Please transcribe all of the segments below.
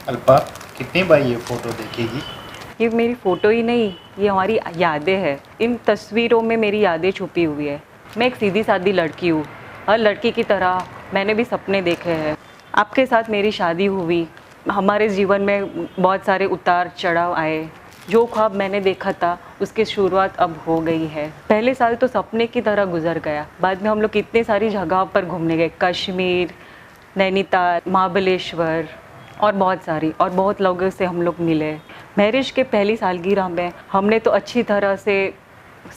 अल्पा, कितनी बार ये फ़ोटो देखेगी? ये मेरी फ़ोटो ही नहीं, ये हमारी यादें हैं। इन तस्वीरों में मेरी यादें छुपी हुई है। मैं एक सीधी-सादी लड़की हूँ। हर लड़की की तरह मैंने भी सपने देखे हैं। आपके साथ मेरी शादी हुई। हमारे जीवन में बहुत सारे उतार-चढ़ाव आए। जो ख्वाब मैंने देखा था, उसकी शुरुआत अब हो गई है। पहले साल तो सपने की तरह गुज़र गया। बाद में हम लोग कितनी सारी जगहों पर घूमने गए। कश्मीर, नैनीताल, महाबलेश्वर और बहुत लोगों से हम लोग मिले। मैरिज के पहली सालगिरह में हमने तो अच्छी तरह से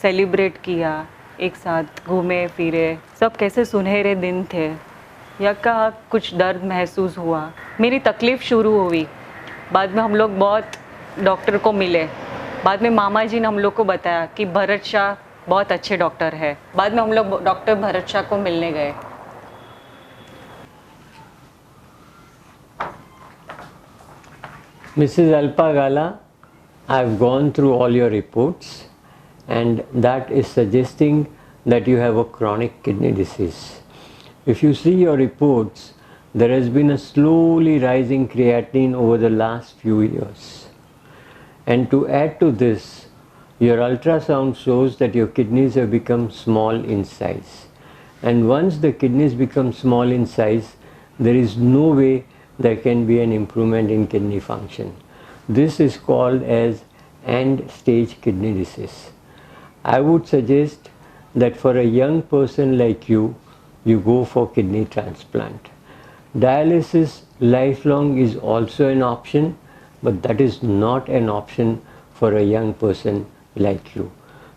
सेलिब्रेट किया, एक साथ घूमे फिरे। सब कैसे सुनहरे दिन थे। या का कुछ दर्द महसूस हुआ। मेरी तकलीफ़ शुरू हुई। बाद में हम लोग बहुत डॉक्टर को मिले। बाद में मामा जी ने हम लोग को बताया कि भरत शाह बहुत अच्छे डॉक्टर है। बाद में हम लोग डॉक्टर भरत शाह को मिलने गए। Mrs. Alpa Gala, I've gone through all your reports and that is suggesting that you have a chronic kidney disease. If you see your reports, there has been a slowly rising creatinine over the last few years. And to add to this, your ultrasound shows that your kidneys have become small in size. And once the kidneys become small in size, there is no way there can be an improvement in kidney function. This is called as end stage kidney disease. I would suggest that for a young person like you go for kidney transplant. Dialysis lifelong is also an option, but that is not an option for a young person like you.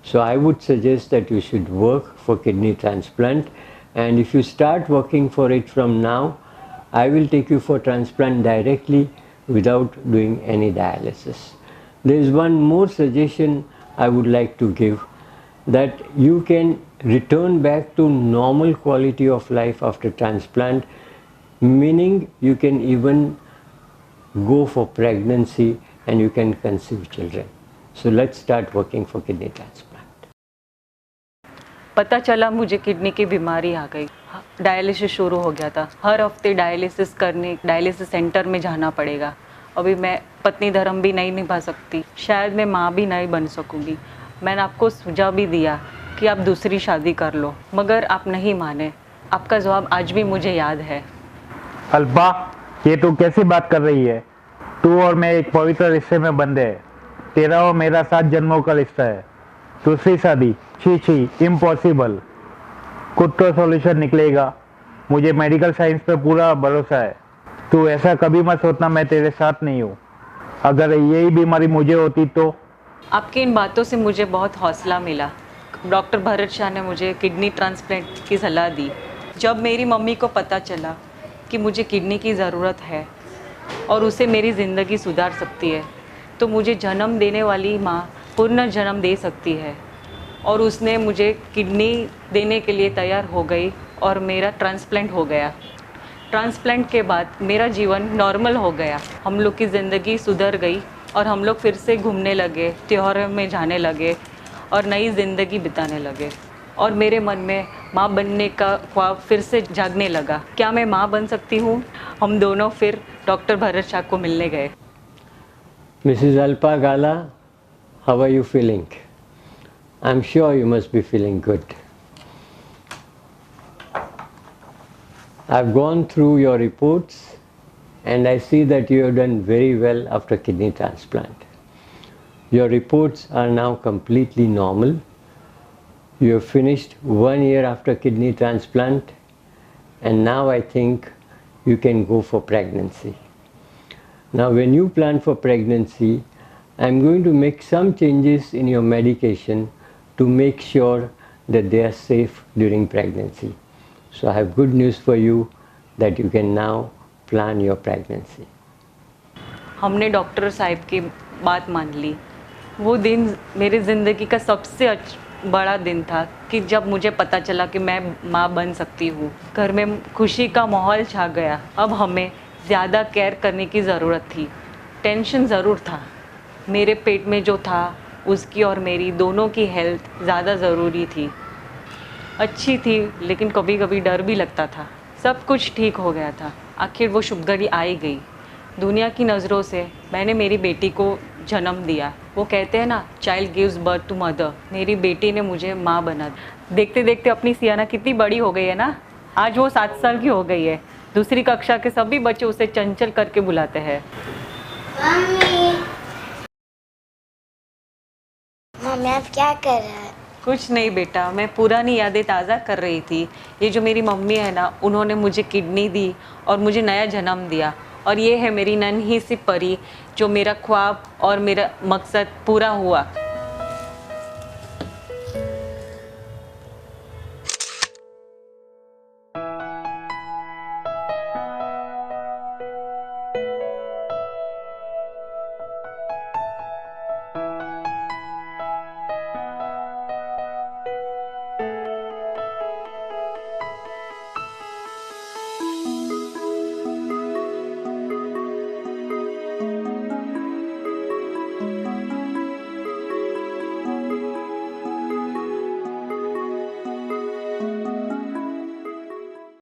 So I would suggest that you should work for kidney transplant, and if you start working for it from now, I will take you for transplant directly without doing any dialysis. There is one more suggestion I would like to give, that you can return back to normal quality of life after transplant, meaning you can even go for pregnancy and you can conceive children. So let's start working for kidney transplant. पता चला मुझे kidney की बीमारी आ गई। Dialysis शुरू हो गया था। हर हफ्ते डायलिसिस सेंटर में जाना पड़ेगा। अभी मैं पत्नी धर्म भी नहीं निभा सकती। शायद मैं माँ भी नहीं बन सकूँगी। मैंने आपको सुझाव भी दिया कि आप दूसरी शादी कर लो, मगर आप नहीं माने। आपका जवाब आज भी मुझे याद है। अल्पा, ये तू कैसी बात कर रही है? तू और मैं एक पवित्र रिश्ते में बंधे हैं। तेरा और मेरा 7 जन्मों का रिश्ता है। दूसरी शादी, छी, इम्पॉसिबल। कुछ तो सॉल्यूशन निकलेगा। मुझे मेडिकल साइंस पे पूरा भरोसा है। तू ऐसा कभी मत सोचना मैं तेरे साथ नहीं हूँ। अगर यही बीमारी मुझे होती तो। आपकी इन बातों से मुझे बहुत हौसला मिला। डॉक्टर भरत शाह ने मुझे किडनी ट्रांसप्लांट की सलाह दी। जब मेरी मम्मी को पता चला कि मुझे किडनी की ज़रूरत है और उसे मेरी ज़िंदगी सुधार सकती है, तो मुझे जन्म देने वाली माँ पुनर्जन्म दे सकती है, और उसने मुझे किडनी देने के लिए तैयार हो गई और मेरा ट्रांसप्लांट हो गया। ट्रांसप्लांट के बाद मेरा जीवन नॉर्मल हो गया। हम लोग की ज़िंदगी सुधर गई और हम लोग फिर से घूमने लगे, त्योहारों में जाने लगे और नई ज़िंदगी बिताने लगे। और मेरे मन में माँ बनने का ख्वाब फिर से जागने लगा। क्या मैं माँ बन सकती हूँ? हम दोनों फिर डॉक्टर भरत शाह को मिलने गए। Mrs. Alpa Gala, how are you feeling? I'm sure you must be feeling good. I've gone through your reports and I see that you have done very well after kidney transplant. Your reports are now completely normal. You have finished 1 year after kidney transplant, and now I think you can go for pregnancy. Now when you plan for pregnancy, I'm going to make some changes in your medication to make sure that they are safe during pregnancy. So I have good news for you that you can now plan your pregnancy. हमने doctor साहब की बात मान ली। वो दिन मेरी ज़िंदगी का सबसे बड़ा दिन था कि जब मुझे पता चला कि मैं माँ बन सकती हूँ। घर में खुशी का माहौल छा गया। अब हमें ज़्यादा केयर करने की ज़रूरत थी। टेंशन ज़रूर था। मेरे पेट में जो था उसकी और मेरी दोनों की हेल्थ ज़्यादा ज़रूरी थी। अच्छी थी, लेकिन कभी कभी डर भी लगता था। सब कुछ ठीक हो गया था। आखिर वो शुभ घड़ी आ ही गई। दुनिया की नज़रों से मैंने मेरी बेटी को जन्म दिया। वो कहते हैं ना, child gives birth to mother. मेरी बेटी ने मुझे माँ बना दिया। देखते देखते अपनी सियाना कितनी बड़ी हो गई है ना। आज वो 7 साल की हो गई है। दूसरी कक्षा के सभी बच्चे उसे चंचल करके बुलाते हैं। मम्मी आप क्या कर रहे हैं? कुछ नहीं बेटा, मैं पुरानी यादें ताज़ा कर रही थी। ये जो मेरी मम्मी है ना, उन्होंने मुझे किडनी दी और मुझे नया जन्म दिया। और ये है मेरी नन्ही सी परी, जो मेरा ख्वाब और मेरा मकसद पूरा हुआ।